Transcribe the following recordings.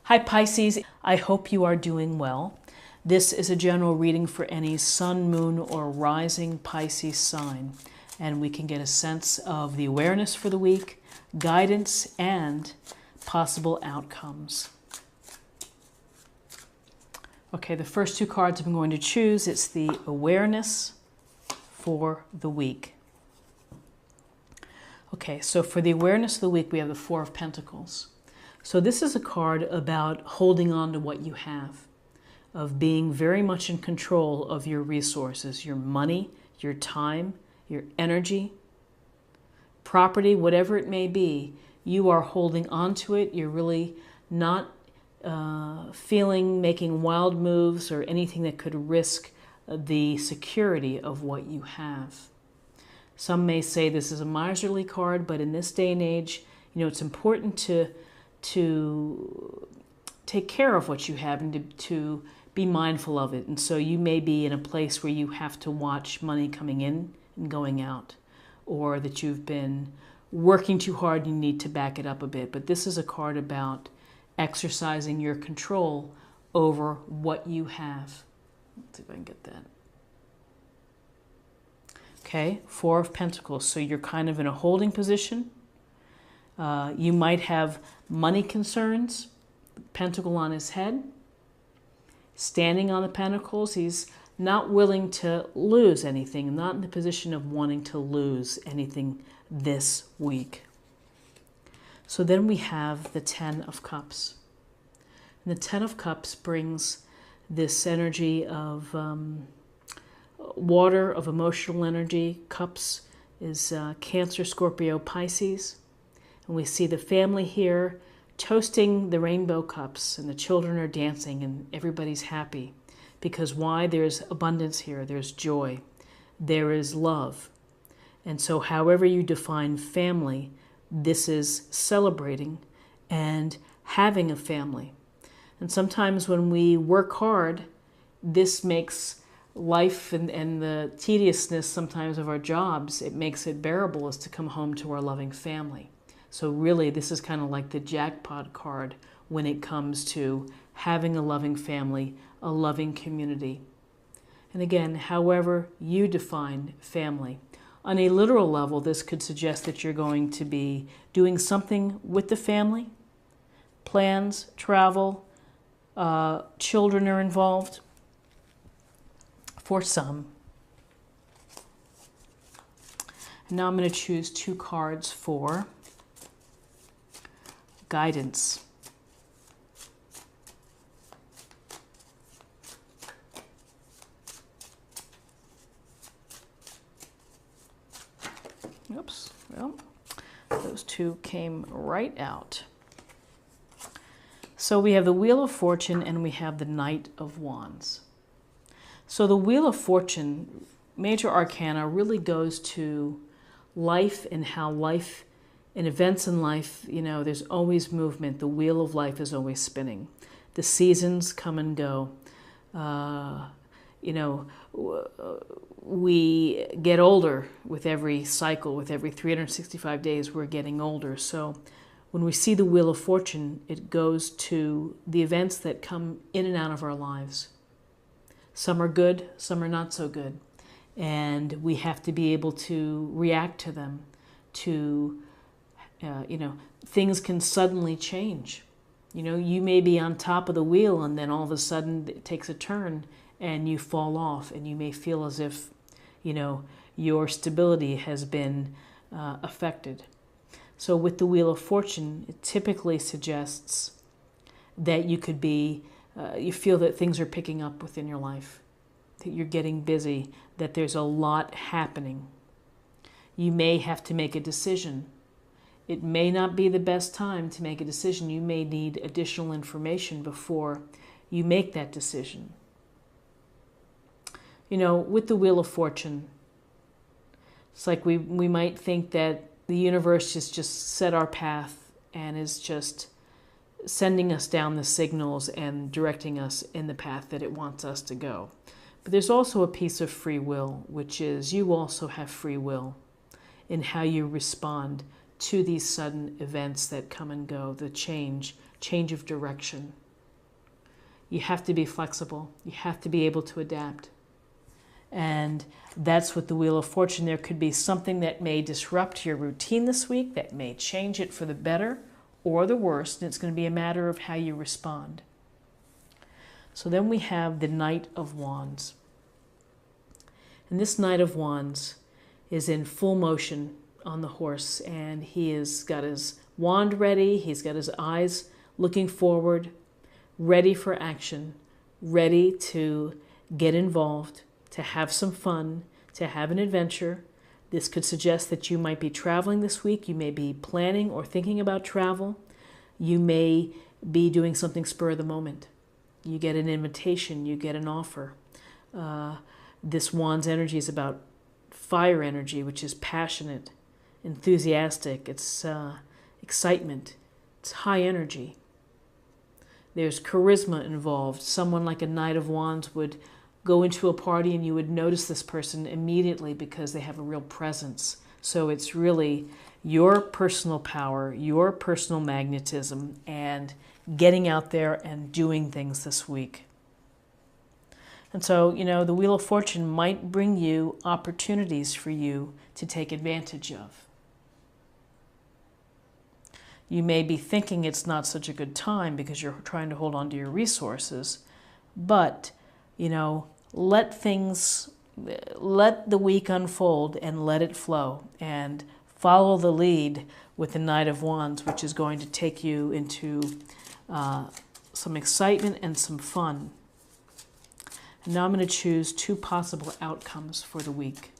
Hi Pisces, I hope you are doing well. This is a general reading for any sun, moon, or rising Pisces sign, and we can get a sense of the awareness for the week, guidance, and possible outcomes. Okay, the first two cards I'm going to choose, it's the awareness for the week. Okay, so for the awareness of the week, we have the Four of Pentacles. So this is a card about holding on to what you have, of being very much in control of your resources, your money, your time, your energy, property, whatever it may be. You are holding on to it. You're really not making wild moves or anything that could risk the security of what you have. Some may say this is a miserly card, but in this day and age, it's important to take care of what you have and to be mindful of it. And so you may be in a place where you have to watch money coming in and going out, or that you've been working too hard and you need to back it up a bit. But this is a card about exercising your control over what you have. Let's see if I can get that. Okay, Four of Pentacles. So you're kind of in a holding position. You might have money concerns, pentacle on his head. Standing on the pentacles, he's not willing to lose anything, not in the position of wanting to lose anything this week. So then we have the Ten of Cups. And the Ten of Cups brings this energy of water, of emotional energy. Cups is Cancer, Scorpio, Pisces. And we see the family here toasting the rainbow cups, and the children are dancing, and everybody's happy. Because why? There's abundance here. There's joy. There is love. And so however you define family, this is celebrating and having a family. And sometimes when we work hard, this makes life and the tediousness sometimes of our jobs, it makes it bearable as to come home to our loving family. So really, this is kind of like the jackpot card when it comes to having a loving family, a loving community. And again, however you define family. On a literal level, this could suggest that you're going to be doing something with the family. Plans, travel, children are involved for some. And now I'm going to choose two cards for guidance. Oops, well, those two came right out. So we have the Wheel of Fortune and we have the Knight of Wands. So the Wheel of Fortune, major arcana, really goes to life and how life and events in life, there's always movement. The wheel of life is always spinning. The seasons come and go. We get older with every cycle, with every 365 days, we're getting older. So when we see the Wheel of Fortune, it goes to the events that come in and out of our lives. Some are good, some are not so good. And we have to be able to react to them, things can suddenly change. You may be on top of the wheel and then all of a sudden it takes a turn and you fall off, and you may feel as if, your stability has been affected. So with the Wheel of Fortune, it typically suggests that you could be, you feel that things are picking up within your life, that you're getting busy, that there's a lot happening. You may have to make a decision. It may not be the best time to make a decision. You may need additional information before you make that decision. With the Wheel of Fortune, it's like we might think that the universe has just set our path and is just sending us down the signals and directing us in the path that it wants us to go. But there's also a piece of free will, which is you also have free will in how you respond to these sudden events that come and go, the change of direction. You have to be flexible. You have to be able to adapt. And that's what the Wheel of Fortune, there could be something that may disrupt your routine this week, that may change it for the better or the worse, and it's going to be a matter of how you respond. So then we have the Knight of Wands. And this Knight of Wands is in full motion on the horse, and he has got his wand ready, he's got his eyes looking forward, ready for action, ready to get involved, to have some fun, to have an adventure. This could suggest that you might be traveling this week. You may be planning or thinking about travel. You may be doing something spur of the moment. You get an invitation, you get an offer. This Wand's energy is about fire energy, which is passionate, enthusiastic. It's excitement. It's high energy. There's charisma involved. Someone like a Knight of Wands would go into a party and you would notice this person immediately because they have a real presence. So it's really your personal power, your personal magnetism, and getting out there and doing things this week. And so, the Wheel of Fortune might bring you opportunities for you to take advantage of. You may be thinking it's not such a good time because you're trying to hold on to your resources, but let the week unfold and let it flow, and follow the lead with the Knight of Wands, which is going to take you into some excitement and some fun. And now I'm going to choose 2 possible outcomes for the week.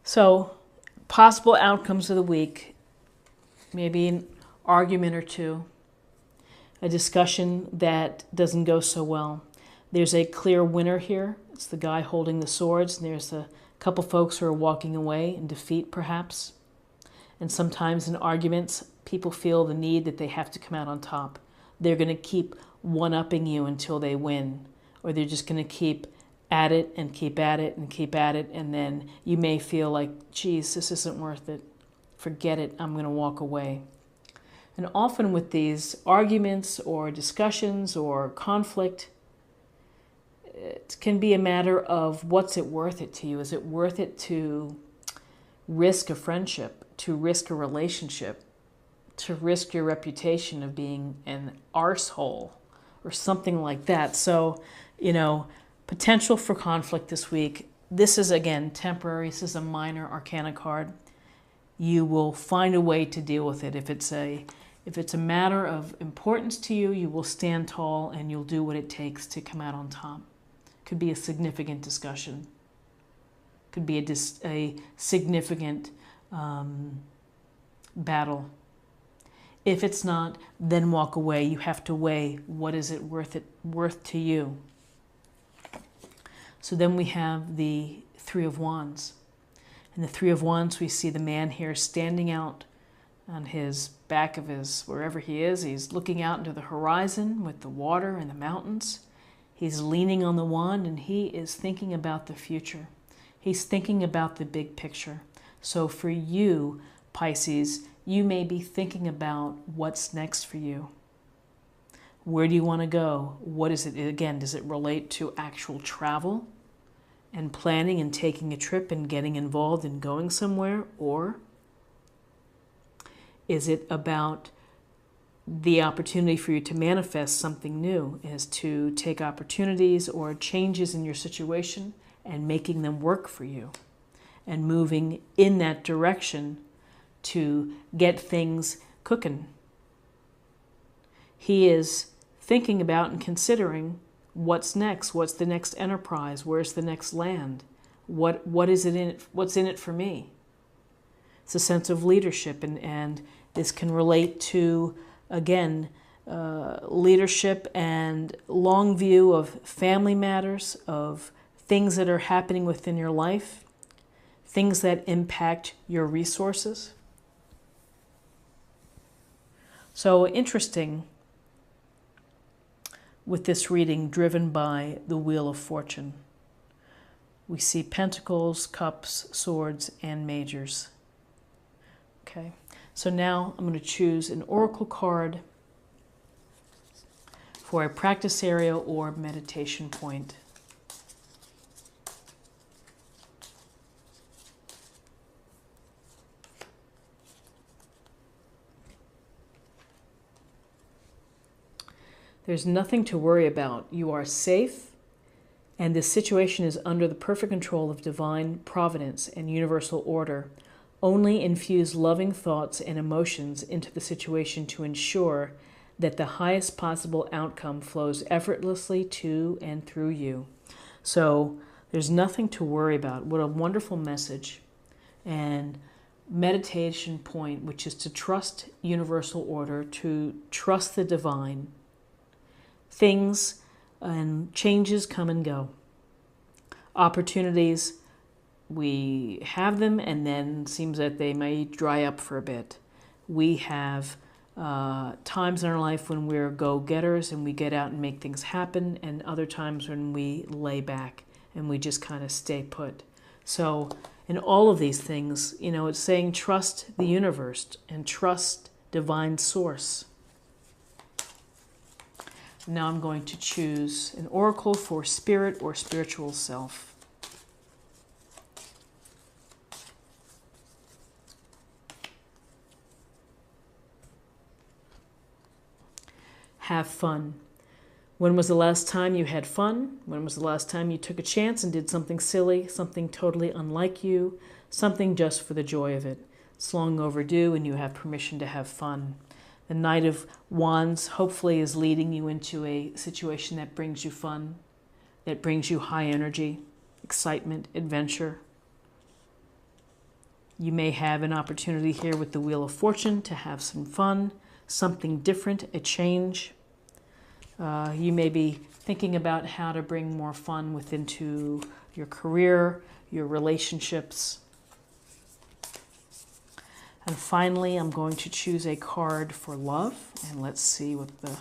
So, possible outcomes of the week, maybe an argument or two, a discussion that doesn't go so well. There's a clear winner here. It's the guy holding the swords, and there's a couple folks who are walking away in defeat, perhaps. And sometimes in arguments, people feel the need that they have to come out on top. They're going to keep one-upping you until they win, or they're just going to keep at it and keep at it and keep at it, and then you may feel like, geez, this isn't worth it. Forget it, I'm going to walk away. And often with these arguments or discussions or conflict, it can be a matter of what's it worth it to you. Is it worth it to risk a friendship, to risk a relationship, to risk your reputation of being an arsehole or something like that? So, potential for conflict this week. This is, again, temporary. This is a minor arcana card. You will find a way to deal with it. If it's a matter of importance to you, you will stand tall and you'll do what it takes to come out on top. Could be a significant discussion. Could be a significant battle. If it's not, then walk away. You have to weigh, what is it worth to you? So then we have the Three of Wands. In the Three of Wands, we see the man here standing out on his back of wherever he is. He's looking out into the horizon with the water and the mountains. He's leaning on the wand, and he is thinking about the future. He's thinking about the big picture. So for you, Pisces, you may be thinking about what's next for you. Where do you want to go? What is it? Again, does it relate to actual travel and planning and taking a trip and getting involved and going somewhere? Or is it about the opportunity for you to manifest something new, is to take opportunities or changes in your situation and making them work for you and moving in that direction to get things cooking? He is thinking about and considering what's next. What's the next enterprise? Where's the next land? What is it in it? What's in it for me? It's a sense of leadership, and this can relate to, again, leadership and long view of family matters, of things that are happening within your life, things that impact your resources. So interesting with this reading driven by the Wheel of Fortune. We see pentacles, cups, swords, and majors. Okay, so now I'm going to choose an oracle card for a practice area or meditation point. There's nothing to worry about. You are safe, and this situation is under the perfect control of divine providence and universal order. Only infuse loving thoughts and emotions into the situation to ensure that the highest possible outcome flows effortlessly to and through you. So there's nothing to worry about. What a wonderful message. And meditation point, which is to trust universal order, to trust the divine. Things and changes come and go. Opportunities, we have them, and then it seems that they may dry up for a bit. We have times in our life when we're go-getters and we get out and make things happen, and other times when we lay back and we just kind of stay put. So in all of these things, it's saying trust the universe and trust divine source. Now I'm going to choose an oracle for spirit or spiritual self. Have fun. When was the last time you had fun? When was the last time you took a chance and did something silly, something totally unlike you, something just for the joy of it? It's long overdue and you have permission to have fun. The Knight of Wands hopefully is leading you into a situation that brings you fun, that brings you high energy, excitement, adventure. You may have an opportunity here with the Wheel of Fortune to have some fun, something different, a change. You may be thinking about how to bring more fun into your career, your relationships. And finally, I'm going to choose a card for love, and let's see what the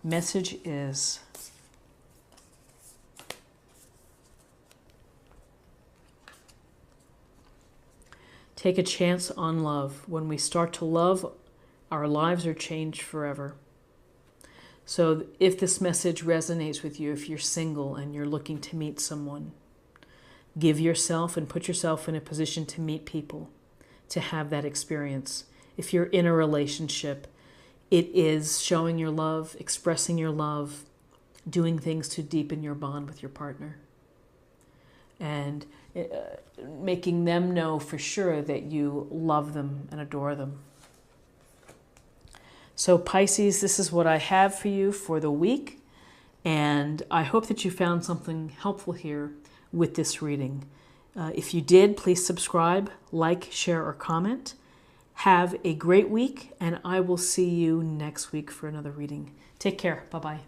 message is. Take a chance on love. When we start to love, our lives are changed forever. So if this message resonates with you, if you're single and you're looking to meet someone, give yourself and put yourself in a position to meet people, to have that experience. If you're in a relationship, it is showing your love, expressing your love, doing things to deepen your bond with your partner, and making them know for sure that you love them and adore them. So Pisces, this is what I have for you for the week, and I hope that you found something helpful here with this reading. If you did, please subscribe, like, share, or comment. Have a great week, and I will see you next week for another reading. Take care. Bye-bye.